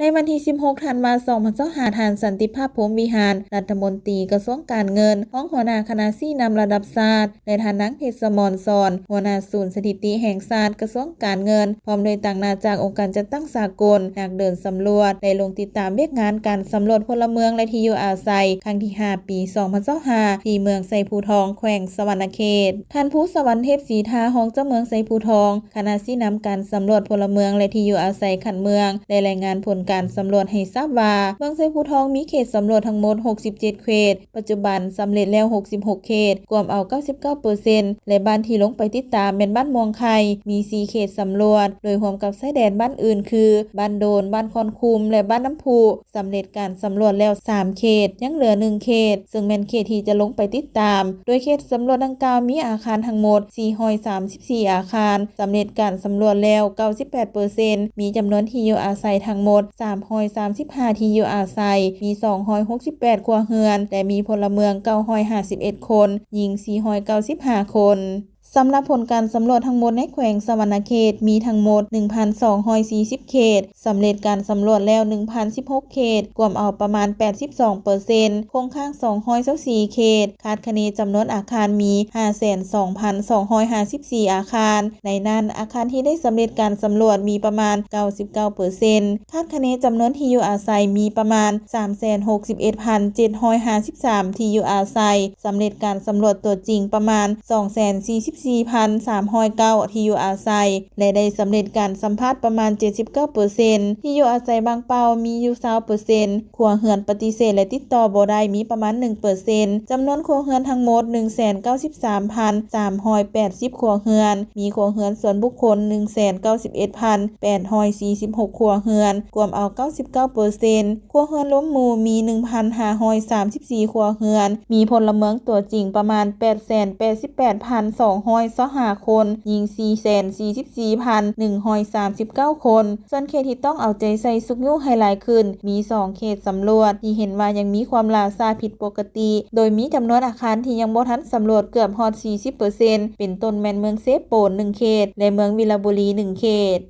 ในวันที่ 16 ธันวาคม 2025 ท่านสันติภาพพรหมวิหาร รัฐมนตรีกระทรวงการเงินรองหัวหน้าคณะชี้นำระดับชาติและท่านนางเพชรสมรสอนหัวหน้าศูนย์สถิติแห่งชาติกระทรวงการเงินพร้อมโดยต่างหน้าจากองค์การจัดตั้งสากลนักเดินสำรวจได้ลงติดตามเวียกงานการสำรวจพลเมืองและที่อยู่อาศัยครั้งที่ 5 ปี 2025 ที่เมืองไซภูทองแขวงสวรรณเขตท่านผู้สวรรค์เทพศรีทาหองเจ้าเมืองไซภูทองคณะชี้นำการสำรวจพลเมืองและที่อยู่อาศัยขันเมืองได้รายงานผลการสำรวจให้ทราบว่าเมืองไซภูทองมีเขตสำรวจทั้งหมด 67 เขตปัจจุบันสำเร็จแล้ว 66 เขตรวมเอา 99% และบ้านที่ลงไปติดตามเป็นบ้านม่วงไข่มี 4 เขตสำรวจโดยรวมกับชายแดนบ้านอื่นคือบ้านโดนบ้านคอนคุมและบ้านน้ำพุสำเร็จการสำรวจแล้ว 3 เขตยังเหลือ 1 เขตซึ่งเป็นเขตที่จะลงไปติดตามโดยเขตสำรวจดังกล่าวมีอาคารทั้งหมด 434 อาคารสำเร็จการสำรวจแล้ว 98% มีจำนวนที่อยู่อาศัยทั้งหมด 335 ที่อยู่อาศัยมี 268 ครัวเรือนแต่มีพลเมือง 951 คนหญิง 495 คนสำหรับผลการสำรวจทั้งหมดในแขวงสวรรณเขตมีทั้งหมด 1,240 เขตสำเร็จการสำรวจแล้ว 1,016 เขตรวมเอาประมาณ 82% คงค้าง 224 เขตคาดคะเนจำนวนอาคารมี 52,254 อาคารในนั้นอาคารที่ได้สำเร็จการสำรวจมีประมาณ 99% คาดคะเนจำนวนที่อยู่อาศัยมีประมาณ 361,753 ที่อยู่อาศัยสำเร็จการสำรวจตัวจริงประมาณ 244,309 ที่อยู่อาศัยและได้สำเร็จการสัมภาษณ์ประมาณ 79% ที่อยู่อาศัยบางเปามีอยู่ 20% ครัวเรือนปฏิเสธและติดต่อบ่ได้มีประมาณ 1% จำนวนครัวเรือนทั้งหมด 193,380 ครัวเรือนมีครัวเรือนส่วนบุคคล 191,846 ครัวเรือนรวมเอา 99% ครัวเรือนล้มหมู่มี 1,534 ครัวเรือนมีพลเมืองตัวจริงประมาณ 888,225 คนหญิง 444,139 คนส่วนเขตที่ต้องเอาใจใส่สุกยุ่งให้หลายขึ้นมี 2 เขตสำรวจที่เห็นว่ายังมีความล่าช้าผิดปกติโดยมีจำนวนอาคารที่ยังบ่ทันสำรวจเกือบฮอด 40% เป็นต้นแม่นเมืองเซโปน 1 เขตและเมืองวิลาบุรี 1 เขต